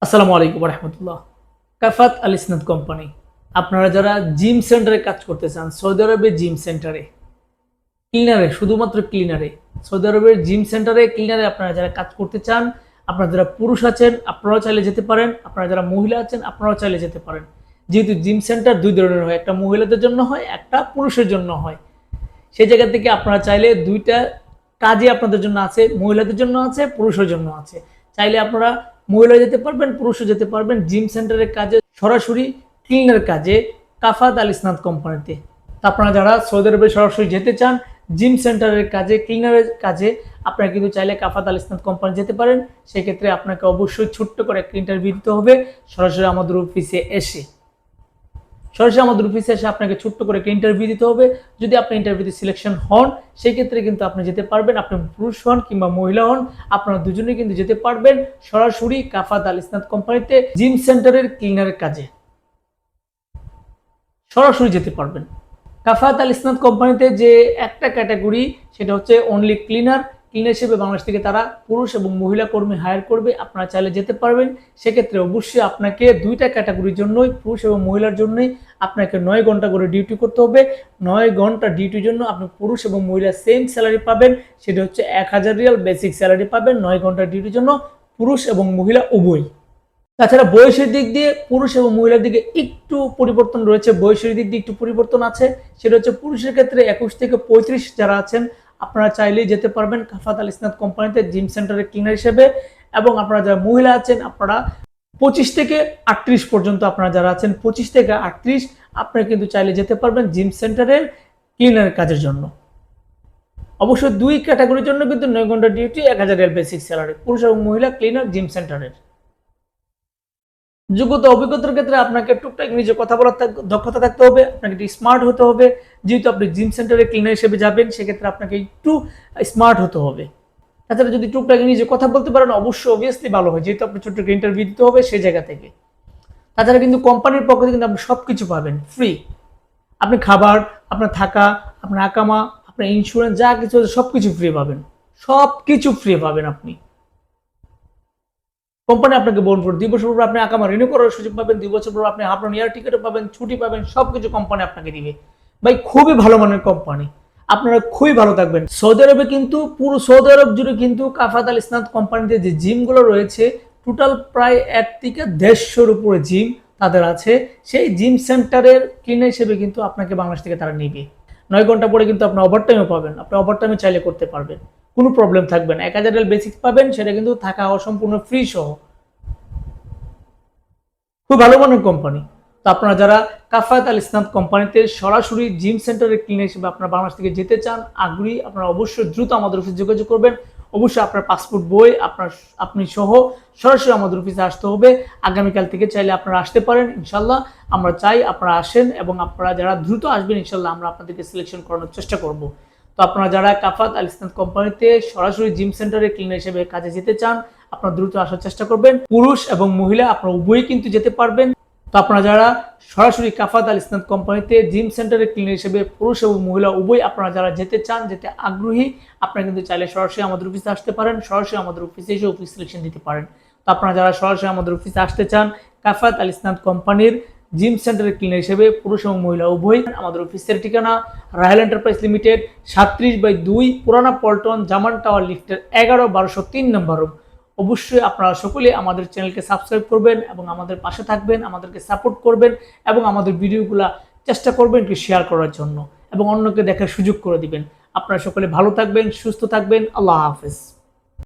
আসসালামু আলাইকুম রহমতুল্লাহ। কাফাত আল ইসনাদ কোম্পানি, আপনারা যারা জিম সেন্টারে কাজ করতে চান, সৌদি আরবের জিম সেন্টারে ক্লিনারে, শুধুমাত্র ক্লিনারে, সৌদি আরবের জিম সেন্টারে ক্লিনারে আপনারা যারা কাজ করতে চান, আপনারা যারা পুরুষ আছেন আপনারাও চাইলে যেতে পারেন, আপনারা যারা মহিলা আছেন আপনারাও চাইলে যেতে পারেন। যেহেতু জিম সেন্টার দুই ধরনের হয়, একটা মহিলাদের জন্য হয়, একটা পুরুষের জন্য হয়। সেই জায়গা থেকে আপনারা চাইলে দুইটা কাজই আপনাদের জন্য আছে, মহিলাদের জন্য আছে, পুরুষের জন্য আছে। চাইলে আপনারা মহিলা যেতে পারবেন, পুরুষও যেতে পারবেন জিম সেন্টারের কাজে, সরাসরি ক্লিনার কাজে কাফাত আল ইসনাদ কোম্পানিতে। আপনারা যারা সৌদি আরবে সরাসরি যেতে চান জিম সেন্টারের কাজে, ক্লিনারের কাজে, আপনারা কিন্তু চাইলে কাফাত আল ইসনাদ কোম্পানি যেতে পারেন। সেক্ষেত্রে আপনাকে অবশ্যই ছোট্ট করে একটা ইন্টারভিউ দিতে হবে সরাসরি আমাদের অফিসে এসে। সরাসরি আমাদের অফিসে এসে আপনাকে ছোট্ট করে একটা ইন্টারভিউ দিতে হবে। যদি আপনি ইন্টারভিউতে সিলেকশন হন, সেই ক্ষেত্রে কিন্তু আপনি যেতে পারবেন, আপনি পুরুষ হন কিংবা মহিলা হন, আপনারা দুজনেই কিন্তু যেতে পারবেন সরাসরি কাফাত আল ইসনাদ কোম্পানিতে জিম সেন্টারের ক্লিনারের কাজে সরাসরি যেতে পারবেন। কাফাত আল ইসনাদ কোম্পানিতে যে একটা ক্যাটাগরি, সেটা হচ্ছে অনলি ক্লিনার হিসেবে বাংলাদেশ থেকে তারা পুরুষ এবং মহিলা কর্মী হায়ার করবে। আপনারা চাইলে যেতে পারবেন। সেক্ষেত্রে অবশ্যই আপনাকে দুইটা ক্যাটাগরির জন্যই, পুরুষ এবং মহিলার জন্যই আপনাকে 9 ঘন্টা করে ডিউটি করতে হবে। 9 ঘন্টা ডিউটির জন্য আপনি পুরুষ এবং মহিলা সেম স্যালারি পাবেন, সেটা হচ্ছে 1000 রিয়াল বেসিক স্যালারি পাবেন 9 ঘন্টা ডিউটির জন্য, পুরুষ এবং মহিলা উভয়। তাছাড়া বয়সের দিক দিয়ে পুরুষ এবং মহিলার দিকে একটু পরিবর্তন রয়েছে, বয়সের দিক দিয়ে একটু পরিবর্তন আছে। সেটা হচ্ছে পুরুষের ক্ষেত্রে 21 থেকে 35 যারা আছেন আপনারা চাইলেই যেতে পারবেন কাফাত আল ইসনাদ কোম্পানিতে জিম সেন্টারের ক্লিনার হিসেবে। এবং আপনারা যারা মহিলা আছেন আপনারা 25 থেকে 38 পর্যন্ত, আপনারা যারা আছেন 25 থেকে 38 আপনারা কিন্তু চাইলে যেতে পারবেন জিম সেন্টারের ক্লিনার কাজের জন্য। অবশ্যই দুই ক্যাটাগরির জন্য কিন্তু 9 ঘন্টা ডিউটি, 1000 রিয়াল বেসিক স্যালারি, পুরুষ এবং মহিলা ক্লিনার জিম সেন্টারের। যোগ্যতা অভিজ্ঞতার ক্ষেত্রে আপনাকে টুকটাক নিজে কথা বলার দক্ষতা থাকতে হবে, আপনাকে একটু স্মার্ট হতে হবে। যেহেতু আপনি জিম সেন্টারে ক্লিনার হিসেবে যাবেন, সেক্ষেত্রে আপনাকে একটু স্মার্ট হতে হবে। তাছাড়া যদি টুকটাক নিজে কথা বলতে পারেন অবশ্যই অবভিয়াসলি ভালো হয়, যেহেতু আপনি ছোট্ট একটা ইন্টারভিউ দিতে হবে সেই জায়গা থেকে। তাছাড়া কিন্তু কোম্পানির পক্ষ থেকে কিন্তু আপনি সব কিছু পাবেন ফ্রি। আপনি খাবার, আপনার থাকা, আপনার আকামা, আপনার ইন্স্যুরেন্স, যা কিছু আছে সব কিছু ফ্রি পাবেন, সব কিছু ফ্রি পাবেন আপনি। কোম্পানি আপনাকে বহন করবে। 2 বছর পর আপনি আকামা রিনিউ করার সুযোগ পাবেন, 2 বছর পর আপনি হাফ ইয়ার টিকিটও পাবেন, ছুটি পাবেন, সবকিছু কোম্পানি আপনাকে দিবে। ভাই খুবই ভালো মানের কোম্পানি, আপনারা খুবই ভালো থাকবেন। সৌদি আরবে কিন্তু পুরো সৌদি আরব জুড়ে কিন্তু কাফাত আল ইসনাদ কোম্পানিতে যে জিমগুলো রয়েছে টোটাল প্রায় 1 থেকে 150-এর উপরে জিম তাদের আছে। সেই জিম সেন্টারের ক্লিনার হিসেবে কিন্তু আপনাকে বাংলাদেশ থেকে তারা নিবে। 9 ঘন্টা পরে কিন্তু আপনি ওভারটাইমও পাবেন, আপনি ওভারটাইমে চাইলে করতে পারবেন, কোনো প্রবলেম থাকবে না। 1000 রিয়াল বেসিক পাবেন, সেটা কিন্তু থাকা অসম্পূর্ণ ফ্রি সহ। খুব ভালো মানের কোম্পানি। তো আপনারা যারা কাফাত আল ইসনাদ কোম্পানিতে সরাসরি জিম সেন্টারের ক্লিনার হিসেবে আপনারা বাংলাদেশ থেকে যেতে চান, আগ্রহী, আপনারা অবশ্যই দ্রুত আমাদের অফিসে যোগাযোগ করবেন। অবশ্যই আপনার পাসপোর্ট বই আপনি সহ সরাসরি আমাদের অফিসে আসতে হবে। আগামীকাল থেকে চাইলে আপনারা আসতে পারেন ইনশাল্লাহ। আমরা চাই আপনারা আসেন এবং আপনারা যারা দ্রুত আসবেন ইনশাল্লাহ আমরা আপনাদেরকে সিলেকশন করানোর চেষ্টা করব। তো আপনারা যারা কাফাত আল ইসনাদ কোম্পানিতে সরাসরি জিম সেন্টারে ক্লিনার হিসেবে কাজে যেতে চান আপনারা দ্রুত আসার চেষ্টা করবেন। পুরুষ এবং মহিলা আপনারা উভয়ই কিন্তু যেতে পারবেন। তো আপনারা যারা সরাসরি কাফাত আল ইসনাদ কোম্পানিতে জিম সেন্টারে ক্লিনার হিসেবে পুরুষ এবং মহিলা উভয় আপনারা যারা যেতে চান, যেতে আগ্রহী, আপনারা কিন্তু চাইলে সরাসরি আমাদের অফিসে আসতে পারেন, সরাসরি আমাদের অফিসে এসে অফিস সিলেকশন দিতে পারেন। তো আপনারা যারা সরাসরি আমাদের অফিসে আসতে চান কাফাত আল ইসনাদ কোম্পানির জিম সেন্টারের ক্লিনার হিসেবে পুরুষ এবং মহিলা উভয়, আমাদের অফিসের ঠিকানা রায়হাল এন্টারপ্রাইজ লিমিটেড 37/2 পুরানা পল্টন জামান টাওয়ার লিফটের 11-1203 নম্বর রুম। অবশ্যই আপনারা সকলে আমাদের চ্যানেলকে সাবস্ক্রাইব করবেন এবং আমাদের পাশে থাকবেন, আমাদেরকে সাপোর্ট করবেন এবং আমাদের ভিডিওগুলো চেষ্টা করবেন একটু শেয়ার করার জন্য এবং অন্যকে দেখার সুযোগ করে দিবেন। আপনারা সকলে ভালো থাকবেন, সুস্থ থাকবেন। আল্লাহ হাফেজ।